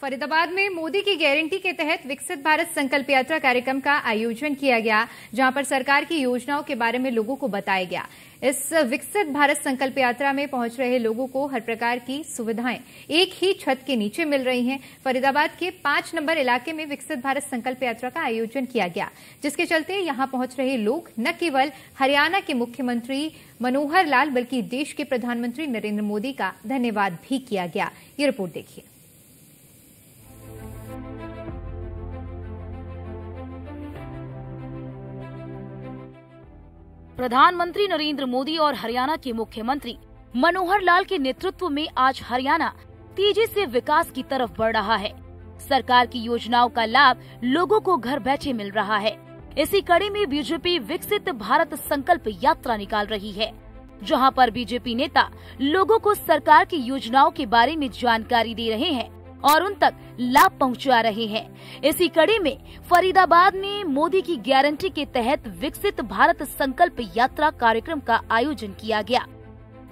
फरीदाबाद में मोदी की गारंटी के तहत विकसित भारत संकल्प यात्रा कार्यक्रम का आयोजन किया गया, जहां पर सरकार की योजनाओं के बारे में लोगों को बताया गया। इस विकसित भारत संकल्प यात्रा में पहुंच रहे लोगों को हर प्रकार की सुविधाएं एक ही छत के नीचे मिल रही हैं। फरीदाबाद के 5 नंबर इलाके में विकसित भारत संकल्प यात्रा का आयोजन किया गया, जिसके चलते यहां पहुंच रहे लोग न केवल हरियाणा के मुख्यमंत्री मनोहर लाल बल्कि देश के प्रधानमंत्री नरेंद्र मोदी का धन्यवाद भी किया गया। ये रिपोर्ट देखिए। प्रधानमंत्री नरेंद्र मोदी और हरियाणा के मुख्यमंत्री मनोहर लाल के नेतृत्व में आज हरियाणा तेजी से विकास की तरफ बढ़ रहा है। सरकार की योजनाओं का लाभ लोगों को घर बैठे मिल रहा है। इसी कड़ी में बीजेपी विकसित भारत संकल्प यात्रा निकाल रही है, जहां पर बीजेपी नेता लोगों को सरकार की योजनाओं के बारे में जानकारी दे रहे हैं और उन तक लाभ पहुंचा रहे हैं। इसी कड़ी में फरीदाबाद में मोदी की गारंटी के तहत विकसित भारत संकल्प यात्रा कार्यक्रम का आयोजन किया गया,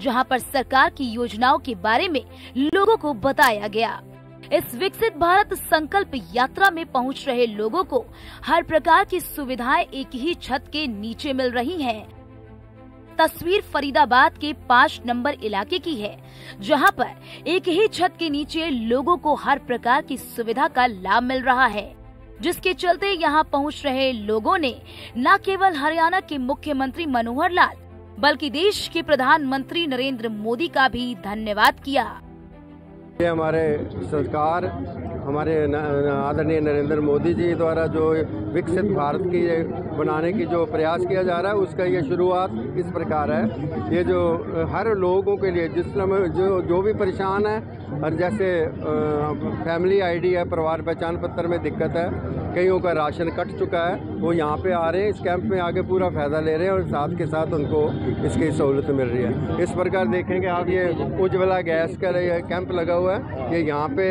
जहां पर सरकार की योजनाओं के बारे में लोगों को बताया गया। इस विकसित भारत संकल्प यात्रा में पहुंच रहे लोगों को हर प्रकार की सुविधाएं एक ही छत के नीचे मिल रही हैं। तस्वीर फरीदाबाद के 5 नंबर इलाके की है, जहां पर एक ही छत के नीचे लोगों को हर प्रकार की सुविधा का लाभ मिल रहा है, जिसके चलते यहां पहुंच रहे लोगों ने न केवल हरियाणा के मुख्यमंत्री मनोहर लाल बल्कि देश के प्रधानमंत्री नरेंद्र मोदी का भी धन्यवाद किया। ये हमारे सरकार, हमारे आदरणीय नरेंद्र मोदी जी द्वारा जो विकसित भारत की बनाने की जो प्रयास किया जा रहा है, उसका ये शुरुआत इस प्रकार है। ये जो हर लोगों के लिए जिसमें जो भी परेशान है, और जैसे फैमिली आईडी है, परिवार पहचान पत्र में दिक्कत है, कईयों का राशन कट चुका है, वो यहाँ पे आ रहे हैं, इस कैंप में आके पूरा फायदा ले रहे हैं और साथ के साथ उनको इसकी सहूलत मिल रही है। इस प्रकार देखेंगे आप, ये उज्ज्वला गैस का ये कैंप लगा हुआ है। ये यहाँ पे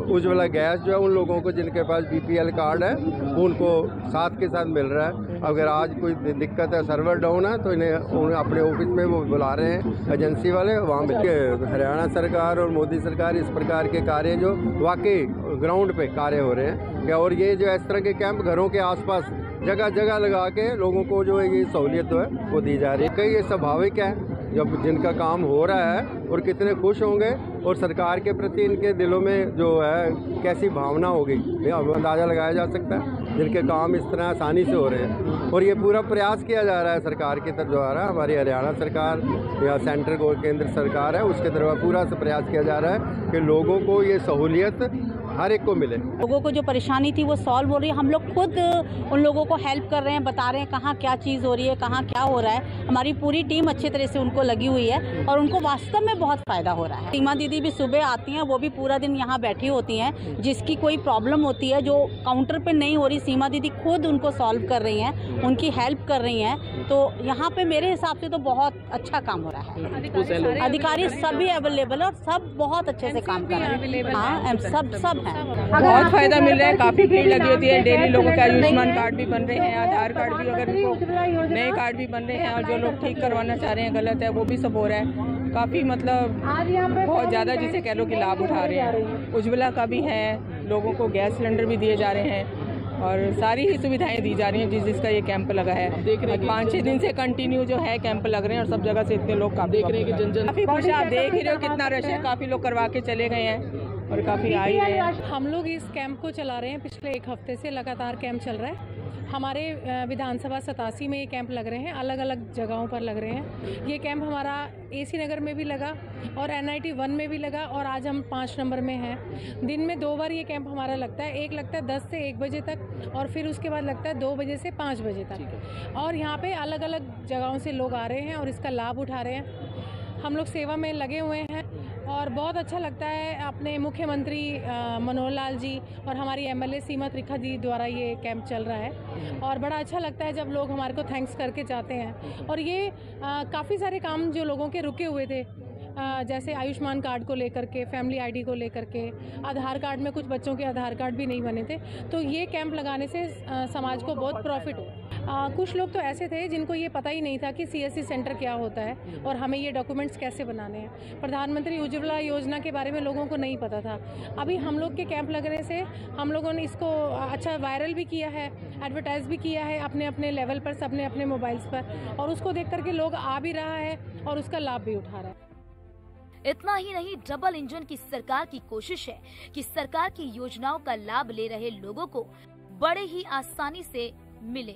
उज्ज्वला गैस जो है उन लोगों को जिनके पास BPL कार्ड है उनको साथ के साथ मिल रहा है। अगर आज कोई दिक्कत है, सर्वर डाउन है, तो इन्हें अपने ऑफिस में वो बुला रहे हैं एजेंसी वाले, वहाँ मिलकर हरियाणा सरकार और मोदी सरकार इस प्रकार के कार्य जो वाकई ग्राउंड पे कार्य हो रहे हैं। और ये जो इस तरह के कैंप घरों के आसपास जगह जगह लगा के लोगों को जो है ये सहूलियत है वो दी जा रही है। कई ये स्वाभाविक है जब जिनका काम हो रहा है और कितने खुश होंगे और सरकार के प्रति इनके दिलों में जो है कैसी भावना होगी, अंदाजा लगाया जा सकता है, जिनके काम इस तरह आसानी से हो रहे हैं। और ये पूरा प्रयास किया जा रहा है सरकार के तरफ द्वारा, हमारी हरियाणा सरकार या सेंट्रल केंद्र सरकार है उसके तरफ पूरा प्रयास किया जा रहा है कि लोगों को ये सहूलियत हर एक को मिले। लोगों को जो परेशानी थी वो सॉल्व हो रही है। हम लोग खुद उन लोगों को हेल्प कर रहे हैं, बता रहे हैं कहाँ क्या चीज़ हो रही है, कहाँ क्या हो रहा है। हमारी पूरी टीम अच्छी तरह से उनको लगी हुई है और उनको वास्तव में बहुत फायदा हो रहा है। सीमा दीदी भी सुबह आती हैं, वो भी पूरा दिन यहाँ बैठी होती हैं। जिसकी कोई प्रॉब्लम होती है जो काउंटर पे नहीं हो रही, सीमा दीदी खुद उनको सॉल्व कर रही हैं, उनकी हेल्प कर रही हैं। तो यहाँ पे मेरे हिसाब से तो बहुत अच्छा काम हो रहा है। अधिकारी सभी अवेलेबल और सब बहुत अच्छे से काम कर रहे हैं। हाँ, सब बहुत फायदा मिल रहा है। काफी भीड़ लगी होती है। डेली लोगों के आयुष्मान कार्ड भी बन रहे हैं, आधार कार्ड भी, अगर उनको नए कार्ड भी बन रहे हैं, और जो लोग ठीक करवाना चाह रहे हैं गलत है वो भी सब हो रहा है। काफी मतलब बहुत ज्यादा जिसे कह लो कि लाभ उठा रहे हैं। उज्ज्वला का भी है, लोगों को गैस सिलेंडर भी दिए जा रहे हैं और सारी ही सुविधाएं दी जा रही हैं जिसका ये कैंप लगा है। 5-6 दिन से कंटिन्यू जो है कैंप लग रहे हैं और सब जगह से इतने लोग देख रहे हैं कि काफी खुश है। आप देख ही रहे हो कितना रश है, काफी लोग करवा के चले गए हैं और काफी आ ही रहे हैं। हम लोग इस कैंप को चला रहे हैं, पिछले 1 हफ्ते से लगातार कैंप चल रहा है। हमारे विधानसभा 87 में ये कैंप लग रहे हैं, अलग अलग जगहों पर लग रहे हैं। ये कैंप हमारा AC नगर में भी लगा और NIT 1 में भी लगा और आज हम 5 नंबर में हैं। दिन में 2 बार ये कैंप हमारा लगता है। एक लगता है 10 से 1 बजे तक और फिर उसके बाद लगता है 2 बजे से 5 बजे तक। और यहाँ पे अलग अलग जगहों से लोग आ रहे हैं और इसका लाभ उठा रहे हैं। हम लोग सेवा में लगे हुए हैं और बहुत अच्छा लगता है। अपने मुख्यमंत्री मनोहर लाल जी और हमारी MLA सीमा त्रिखा जी द्वारा ये कैंप चल रहा है और बड़ा अच्छा लगता है जब लोग हमारे को थैंक्स करके जाते हैं। और ये काफ़ी सारे काम जो लोगों के रुके हुए थे जैसे आयुष्मान कार्ड को लेकर के, फैमिली आईडी को लेकर के, आधार कार्ड में कुछ बच्चों के आधार कार्ड भी नहीं बने थे, तो ये कैंप लगाने से समाज को बहुत प्रॉफिट हुआ। कुछ लोग तो ऐसे थे जिनको ये पता ही नहीं था कि CSC सेंटर क्या होता है और हमें ये डॉक्यूमेंट्स कैसे बनाने हैं। प्रधानमंत्री उज्ज्वला योजना के बारे में लोगों को नहीं पता था। अभी हम लोग के कैंप लगने से हम लोगों ने इसको अच्छा वायरल भी किया है, एडवर्टाइज भी किया है अपने अपने लेवल पर, सबने अपने मोबाइल्स पर, और उसको देख करके लोग आ भी रहा है और उसका लाभ भी उठा रहा है। इतना ही नहीं, डबल इंजन की सरकार की कोशिश है कि सरकार की योजनाओं का लाभ ले रहे लोगों को बड़े ही आसानी से मिले।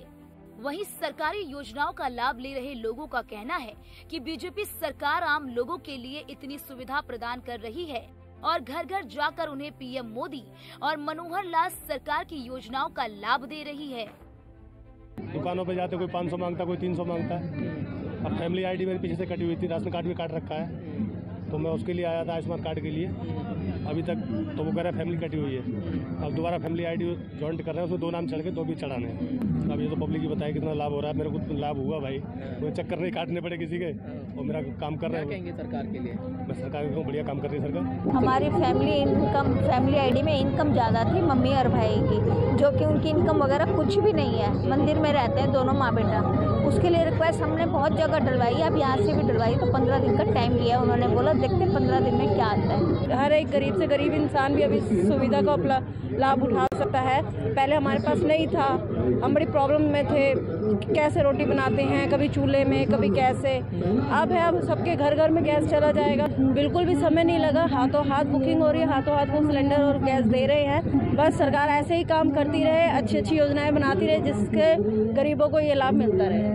वहीं सरकारी योजनाओं का लाभ ले रहे लोगों का कहना है कि बीजेपी सरकार आम लोगों के लिए इतनी सुविधा प्रदान कर रही है और घर घर जाकर उन्हें PM मोदी और मनोहर लाल सरकार की योजनाओं का लाभ दे रही है। दुकानों पे जाते कोई 500 मांगता, कोई 300 मांगता है। अब फैमिली आईडी मेरे पीछे से कटी हुई थी, राशन कार्ड भी काट रखा है, तो मैं उसके लिए आया था आयुष्मान कार्ड के लिए। अभी तक तो वो कह रहा है फैमिली कटी हुई है। अब दोबारा फैमिली आईडी जॉइंट कर रहे हैं, उसमें 2 नाम चढ़ के 2 भी चढ़ाने हैं। अब ये तो पब्लिक ही बताए कितना लाभ हो रहा है। मेरे को तो लाभ हुआ भाई, कोई चक्कर नहीं काटने पड़े किसी के, और मेरा काम कर रहे हैं। कहेंगे सरकार के लिए? मैं सरकार को बढ़िया काम कर रही है सरकार। हमारी फैमिली आईडी में इनकम ज़्यादा थी मम्मी और भाई की, जो कि उनकी इनकम वगैरह कुछ भी नहीं है। मंदिर में रहते हैं दोनों माँ बेटा। उसके लिए रिक्वेस्ट हमने बहुत जगह डलवाई, अब यहाँ से भी डलवाई, तो 15 दिन का टाइम लिया उन्होंने। बोला देखते 15 दिन में क्या आता है। हर एक गरीब से गरीब इंसान भी अभी सुविधा का लाभ उठा सकता है। पहले हमारे पास नहीं था, हम बड़ी प्रॉब्लम में थे, कैसे रोटी बनाते हैं, कभी चूल्हे में कभी कैसे। अब है, अब सबके घर घर में गैस चला जाएगा, बिल्कुल भी समय नहीं लगा। हाथों हाथ बुकिंग हो रही है, हाथों हाथ वो सिलेंडर और गैस दे रहे हैं। बस सरकार ऐसे ही काम करती रहे, अच्छी अच्छी योजनाएं बनाती रहे, जिसके गरीबों को ये लाभ मिलता रहे।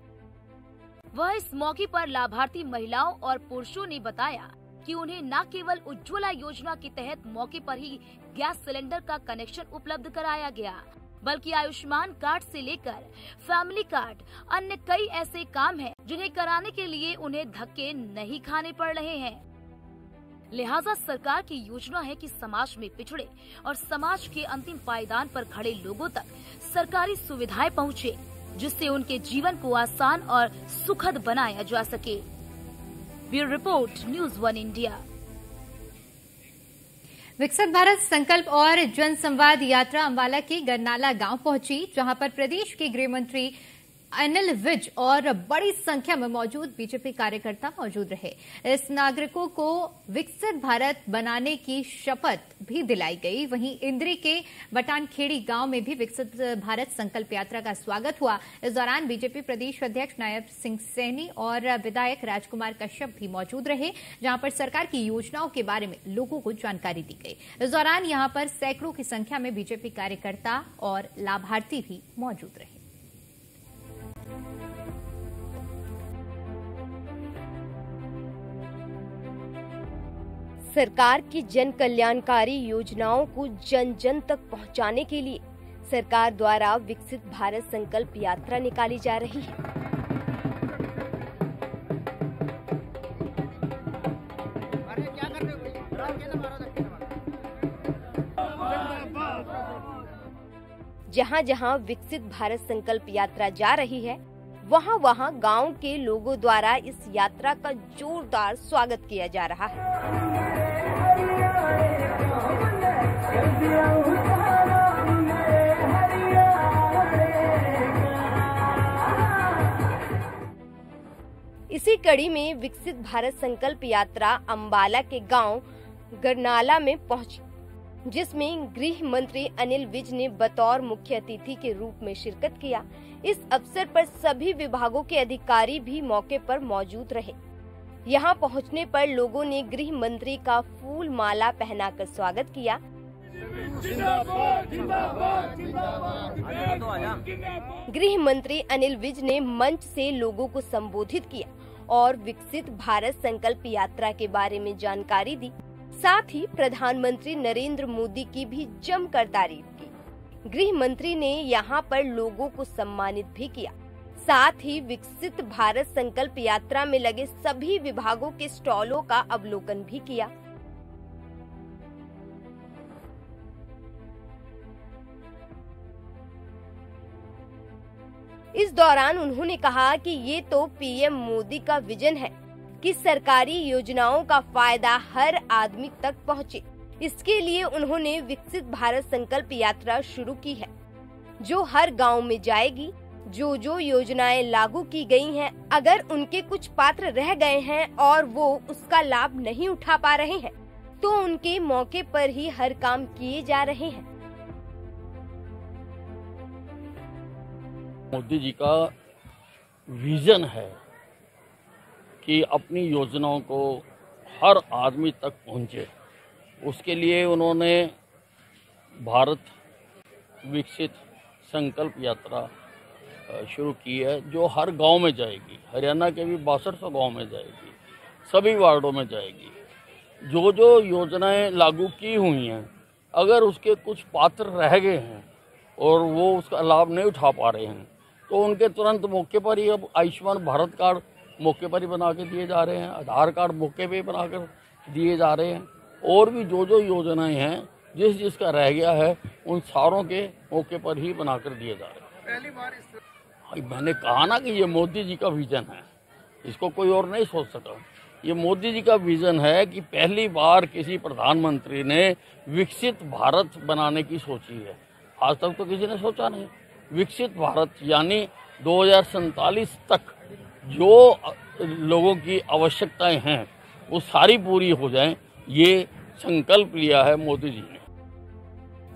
वह इस मौके पर लाभार्थी महिलाओं और पुरुषों ने बताया कि उन्हें न केवल उज्ज्वला योजना के तहत मौके पर ही गैस सिलेंडर का कनेक्शन उपलब्ध कराया गया, बल्कि आयुष्मान कार्ड से लेकर फैमिली कार्ड, अन्य कई ऐसे काम हैं जिन्हें कराने के लिए उन्हें धक्के नहीं खाने पड़ रहे हैं। लिहाजा सरकार की योजना है कि समाज में पिछड़े और समाज के अंतिम पायदान पर खड़े लोगों तक सरकारी सुविधाएं पहुँचे, जिससे उनके जीवन को आसान और सुखद बनाया जा सके। Bureau report, news 1 India. विकसित भारत संकल्प और जन संवाद यात्रा अंबाला के गरनाला गांव पहुंची, जहां पर प्रदेश के गृह मंत्री अनिल विज और बड़ी संख्या में मौजूद बीजेपी कार्यकर्ता मौजूद रहे। इस नागरिकों को विकसित भारत बनाने की शपथ भी दिलाई गई। वहीं इंद्री के बटानखेड़ी गांव में भी विकसित भारत संकल्प यात्रा का स्वागत हुआ। इस दौरान बीजेपी प्रदेश अध्यक्ष नायब सिंह सैनी और विधायक राजकुमार कश्यप भी मौजूद रहे, जहां पर सरकार की योजनाओं के बारे में लोगों को जानकारी दी गई। इस दौरान यहां पर सैकड़ों की संख्या में बीजेपी कार्यकर्ता और लाभार्थी भी मौजूद रहे। सरकार की जन कल्याणकारी योजनाओं को जन जन तक पहुंचाने के लिए सरकार द्वारा विकसित भारत संकल्प यात्रा निकाली जा रही है। जहां जहां विकसित भारत संकल्प यात्रा जा रही है, वहां वहां गांव के लोगों द्वारा इस यात्रा का जोरदार स्वागत किया जा रहा है। इसी कड़ी में विकसित भारत संकल्प यात्रा अंबाला के गांव गरनाला में पहुंची, जिसमें गृह मंत्री अनिल विज ने बतौर मुख्य अतिथि के रूप में शिरकत किया। इस अवसर पर सभी विभागों के अधिकारी भी मौके पर मौजूद रहे। यहां पहुंचने पर लोगों ने गृह मंत्री का फूल माला पहनाकर स्वागत किया। गृह मंत्री अनिल विज ने मंच से लोगों को संबोधित किया और विकसित भारत संकल्प यात्रा के बारे में जानकारी दी। साथ ही प्रधानमंत्री नरेंद्र मोदी की भी जमकर तारीफ की। गृह मंत्री ने यहां पर लोगों को सम्मानित भी किया। साथ ही विकसित भारत संकल्प यात्रा में लगे सभी विभागों के स्टॉलों का अवलोकन भी किया। इस दौरान उन्होंने कहा कि ये तो पीएम मोदी का विजन है कि सरकारी योजनाओं का फायदा हर आदमी तक पहुंचे। इसके लिए उन्होंने विकसित भारत संकल्प यात्रा शुरू की है, जो हर गांव में जाएगी। जो योजनाएं लागू की गई हैं, अगर उनके कुछ पात्र रह गए हैं और वो उसका लाभ नहीं उठा पा रहे हैं, तो उनके मौके पर ही हर काम किए जा रहे हैं। मोदी जी का विजन है कि अपनी योजनाओं को हर आदमी तक पहुंचे। उसके लिए उन्होंने भारत विकसित संकल्प यात्रा शुरू की है, जो हर गांव में जाएगी। हरियाणा के भी 6200 गांव में जाएगी, सभी वार्डों में जाएगी। जो योजनाएं लागू की हुई हैं, अगर उसके कुछ पात्र रह गए हैं और वो उसका लाभ नहीं उठा पा रहे हैं, तो उनके तुरंत मौके पर ही अब आयुष्मान भारत कार्ड मौके पर ही बना के दिए जा रहे हैं, आधार कार्ड मौके पर ही बनाकर दिए जा रहे हैं। और भी जो योजनाएं हैं, जिसका रह गया है, उन सारों के मौके पर ही बनाकर दिए जा रहे हैं। पहली बार मैंने कहा ना कि ये मोदी जी का विजन है, इसको कोई और नहीं सोच सका। ये मोदी जी का विजन है कि पहली बार किसी प्रधानमंत्री ने विकसित भारत बनाने की सोची है। आज तक तो किसी ने सोचा नहीं। विकसित भारत यानी 2047 तक जो लोगों की आवश्यकताएं हैं वो सारी पूरी हो जाएं, ये संकल्प लिया है मोदी जी ने।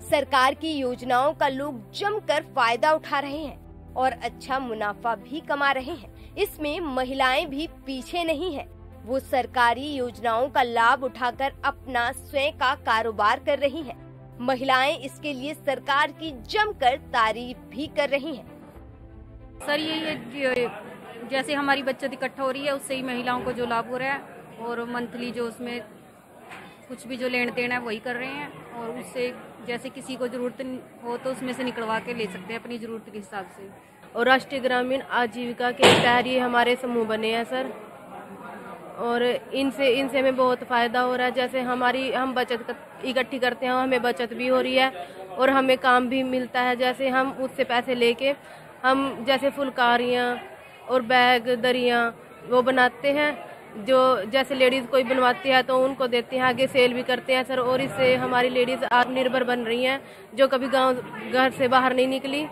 सरकार की योजनाओं का लोग जमकर फायदा उठा रहे हैं और अच्छा मुनाफा भी कमा रहे हैं। इसमें महिलाएं भी पीछे नहीं हैं। वो सरकारी योजनाओं का लाभ उठाकर अपना स्वयं का कारोबार कर रही हैं। महिलाएं इसके लिए सरकार की जमकर तारीफ भी कर रही हैं। सर ये जैसे हमारी बचत इकट्ठा हो रही है, उससे ही महिलाओं को जो लाभ हो रहा है, और मंथली जो उसमें कुछ भी जो लेन देन है वही कर रहे हैं, और उससे जैसे किसी को जरूरत हो तो उसमें से निकलवा के ले सकते हैं अपनी जरूरत के हिसाब से। और राष्ट्रीय ग्रामीण आजीविका के तहत ये हमारे समूह बने हैं सर, और इनसे हमें बहुत फ़ायदा हो रहा है। जैसे हम बचत इकट्ठी करते हैं, हमें बचत भी हो रही है और हमें काम भी मिलता है। जैसे हम उससे पैसे लेके हम जैसे फुलकारियाँ और बैग दरियाँ वो बनाते हैं, जो जैसे लेडीज़ कोई बनवाती है तो उनको देते हैं, आगे सेल भी करते हैं सर। और इससे हमारी लेडीज़ आत्मनिर्भर बन रही हैं, जो कभी घर से बाहर नहीं निकली,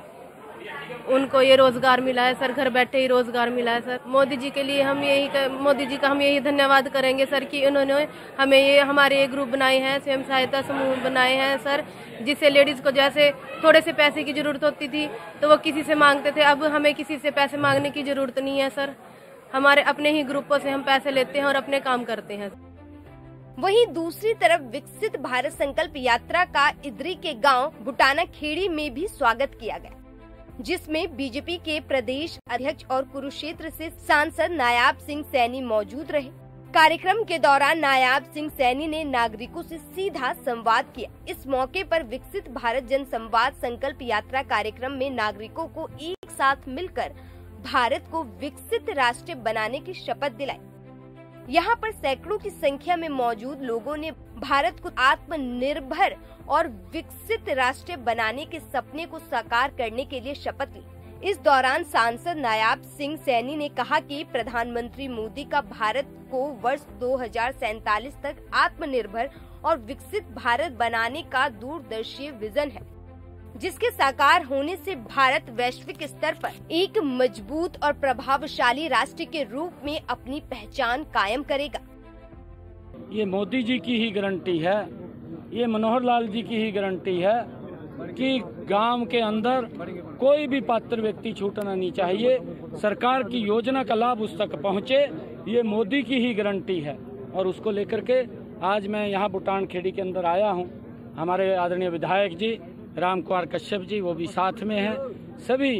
उनको ये रोजगार मिला है सर, घर बैठे ही रोजगार मिला है सर। मोदी जी का हम यही धन्यवाद करेंगे सर कि उन्होंने हमें हमारे ग्रुप बनाए हैं, स्वयं सहायता समूह बनाए हैं सर, जिससे लेडीज को जैसे थोड़े से पैसे की जरूरत होती थी तो वो किसी से मांगते थे, अब हमें किसी से पैसे मांगने की जरूरत नहीं है सर। हमारे अपने ही ग्रुपों से हम पैसे लेते हैं और अपने काम करते हैं। वहीं दूसरी तरफ विकसित भारत संकल्प यात्रा का इदरी के गांव बुटाना खेड़ी में भी स्वागत किया गया, जिसमें बीजेपी के प्रदेश अध्यक्ष और कुरुक्षेत्र से सांसद नायाब सिंह सैनी मौजूद रहे। कार्यक्रम के दौरान नायाब सिंह सैनी ने नागरिकों से सीधा संवाद किया। इस मौके पर विकसित भारत जन संवाद संकल्प यात्रा कार्यक्रम में नागरिकों को एक साथ मिलकर भारत को विकसित राष्ट्र बनाने की शपथ दिलाई। यहाँ पर सैकड़ों की संख्या में मौजूद लोगों ने भारत को आत्मनिर्भर और विकसित राष्ट्र बनाने के सपने को साकार करने के लिए शपथ ली। इस दौरान सांसद नायाब सिंह सैनी ने कहा कि प्रधानमंत्री मोदी का भारत को वर्ष 2047 तक आत्मनिर्भर और विकसित भारत बनाने का दूरदर्शी विजन है, जिसके साकार होने से भारत वैश्विक स्तर पर एक मजबूत और प्रभावशाली राष्ट्र के रूप में अपनी पहचान कायम करेगा। ये मोदी जी की ही गारंटी है, ये मनोहर लाल जी की ही गारंटी है कि गांव के अंदर कोई भी पात्र व्यक्ति छूटना नहीं चाहिए, सरकार की योजना का लाभ उस तक पहुंचे, ये मोदी की ही गारंटी है। और उसको लेकर के आज मैं यहाँ बुटान खेड़ी के अंदर आया हूँ। हमारे आदरणीय विधायक जी राम कुमार कश्यप जी वो भी साथ में हैं, सभी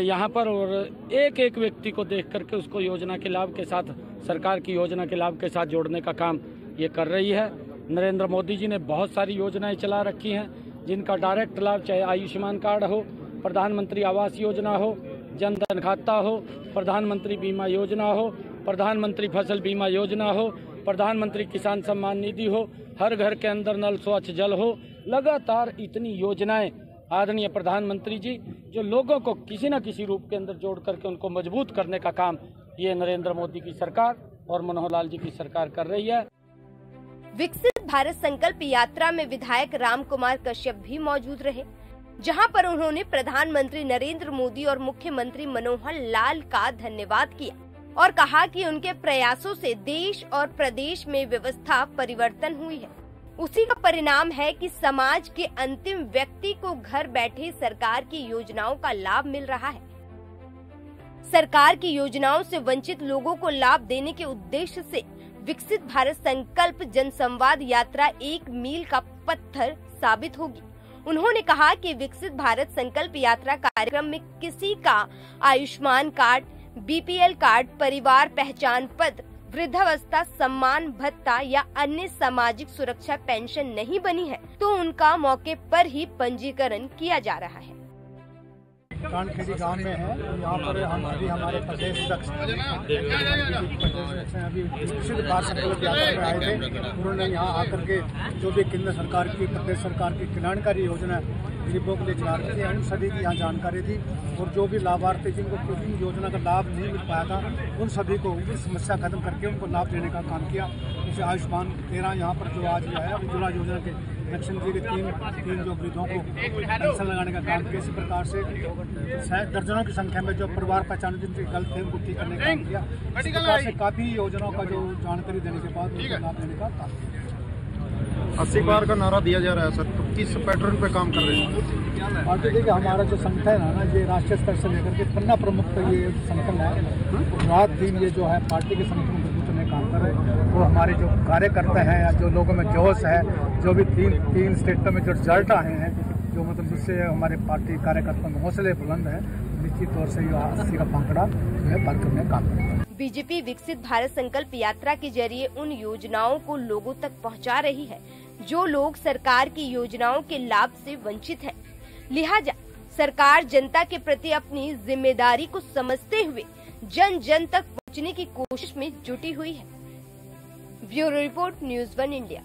यहाँ पर, और एक एक व्यक्ति को देख करके उसको योजना के लाभ के साथ, सरकार की योजना के लाभ के साथ जोड़ने का काम ये कर रही है। नरेंद्र मोदी जी ने बहुत सारी योजनाएं चला रखी हैं, जिनका डायरेक्ट लाभ चाहे आयुष्मान कार्ड हो, प्रधानमंत्री आवास योजना हो, जन धन खाता हो, प्रधानमंत्री बीमा योजना हो, प्रधानमंत्री फसल बीमा योजना हो, प्रधानमंत्री किसान सम्मान निधि हो, हर घर के अंदर नल स्वच्छ जल हो, लगातार इतनी योजनाएं आदरणीय प्रधानमंत्री जी जो लोगों को किसी न किसी रूप के अंदर जोड़ करके उनको मजबूत करने का काम ये नरेंद्र मोदी की सरकार और मनोहर लाल जी की सरकार कर रही है। विकसित भारत संकल्प यात्रा में विधायक राम कुमार कश्यप भी मौजूद रहे, जहां पर उन्होंने प्रधानमंत्री नरेंद्र मोदी और मुख्यमंत्री मनोहर लाल का धन्यवाद किया और कहा कि उनके प्रयासों से देश और प्रदेश में व्यवस्था परिवर्तन हुई है। उसी का परिणाम है कि समाज के अंतिम व्यक्ति को घर बैठे सरकार की योजनाओं का लाभ मिल रहा है। सरकार की योजनाओं से वंचित लोगों को लाभ देने के उद्देश्य से विकसित भारत संकल्प जनसंवाद यात्रा एक मील का पत्थर साबित होगी। उन्होंने कहा कि विकसित भारत संकल्प यात्रा कार्यक्रम में किसी का आयुष्मान कार्ड, बीपीएल कार्ड, परिवार पहचान पत्र, वृद्धावस्था सम्मान भत्ता या अन्य सामाजिक सुरक्षा पेंशन नहीं बनी है तो उनका मौके पर ही पंजीकरण किया जा रहा है। कानखेड़ी गांव में है, यहाँ पर हम अभी हमारे प्रदेश अध्यक्ष अभी विकसित भारत संकल्प यात्रा में आए थे। उन्होंने यहाँ आकर के जो भी केंद्र सरकार की, प्रदेश सरकार की कल्याणकारी योजना गरीबों के लिए चला रही थी, उन सभी की यहाँ जानकारी दी और जो भी लाभार्थी जिनको कोई योजना का लाभ नहीं मिल पाया था उन सभी को उनकी समस्या खत्म करके उनको लाभ देने का काम किया। जैसे आयुष्मान 13 यहाँ पर जो आज आया उज्ज्वला योजना के इलेक्शन के तीन जो वृद्धों को पेंशन लगाने का काम किया। इसी प्रकार से दर्जनों की संख्या में जो परिवार पहचान जिनकी गलत थे उनको ठीक करने का काम किया। इसी प्रकार से काफी योजनाओं का जो जानकारी देने के बाद उनको लाभ देने का काम किया। 80 बार का नारा दिया जा रहा है सर, तो किस पैटर्न पे काम कर रहे हैं? और देखिए हमारा जो संगठन है ना, ये राष्ट्रीय स्तर से लेकर के पन्ना प्रमुख का ये संगठन है। रात दिन ये जो है पार्टी के संगठन में काम कर रहे हैं। वो हमारे जो कार्यकर्ता हैं या जो लोगों में जोश है, जो भी तीन स्टेटों में जो रिजल्ट आए हैं, जो मतलब जिससे हमारे पार्टी कार्यकर्ताओं में हौसले बुलंद है, निश्चित तौर से ये 80 का आंकड़ा पार करने का काम करेगा। बीजेपी विकसित भारत संकल्प यात्रा के जरिए उन योजनाओं को लोगों तक पहुंचा रही है जो लोग सरकार की योजनाओं के लाभ से वंचित हैं। लिहाजा सरकार जनता के प्रति अपनी जिम्मेदारी को समझते हुए जन जन तक पहुंचने की कोशिश में जुटी हुई है। Bureau report, news 1 India.